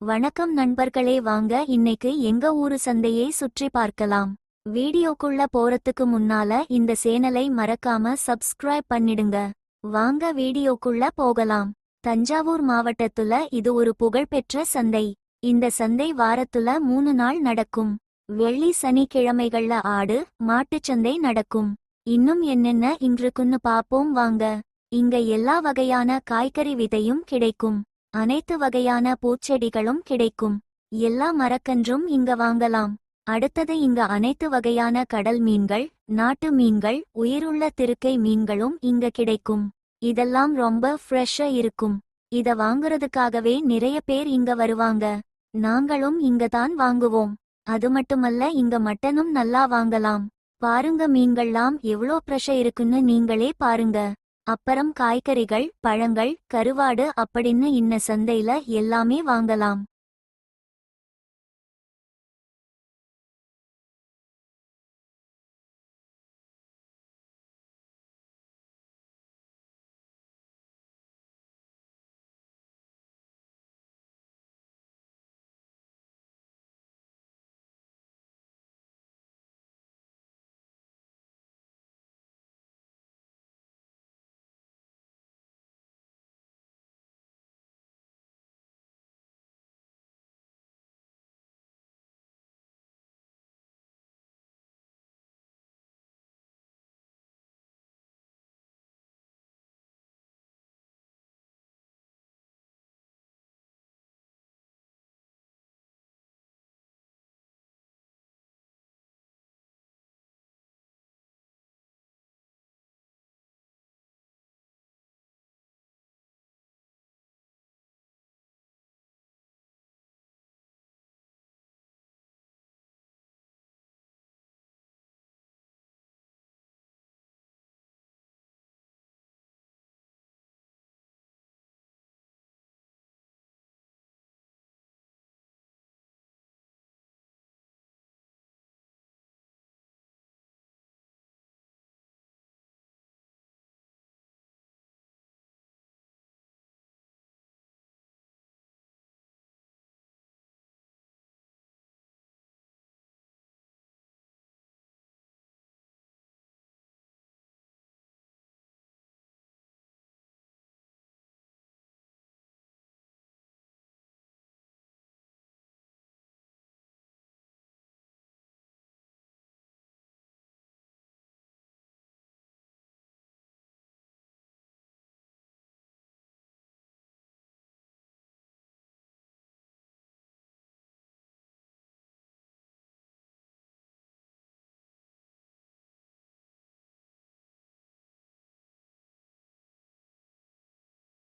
வணக்கம் நண்பர்களே, வாங்க இன்னைக்கு எங்க ஊரு சந்தையை சுற்றி பார்க்கலாம். வீடியோக்குள்ள போறதுக்கு முன்னால இந்த சேனலை மறக்காம சப்ஸ்கிரைப் பண்ணிடுங்க. வாங்க வீடியோக்குள்ள போகலாம். தஞ்சாவூர் மாவட்டத்துல இது ஒரு புகழ்பெற்ற சந்தை. இந்த சந்தை வாரத்துல 3 நாள் நடக்கும். வெள்ளி சனிக்கிழமைகள்ல ஆடு மாட்டுச்சந்தை நடக்கும். இன்னும் என்னென்ன இன்றுக்குன்னு பாப்போம் வாங்க. இங்க எல்லா வகையான காய்கறி விதையும் கிடைக்கும். அனைத்து வகையான பூச்செடிகளும் கிடைக்கும். எல்லா மரக்கன்றும் இங்க வாங்கலாம். அடுத்தது இங்க அனைத்து வகையான கடல் மீன்கள், நாட்டு மீன்கள், உயிருள்ள திருக்கை மீன்களும் இங்க கிடைக்கும். இதெல்லாம் ரொம்ப ஃப்ரெஷ்ஷா இருக்கும். இத வாங்குறதுக்காகவே நிறைய பேர் இங்க வருவாங்க. நாங்களும் இங்க தான் வாங்குவோம். அது மட்டுமல்ல, இங்க மட்டனும் நல்லா வாங்கலாம். பாருங்க, மீன்கள்லாம் எவ்ளோ ஃப்ரெஷ்ஷா இருக்குன்னு நீங்களே பாருங்க. அப்புறம் காய்கறிகள், பழங்கள், கருவாடு அப்படின்னு இன்ன சந்தையில எல்லாமே வாங்கலாம்.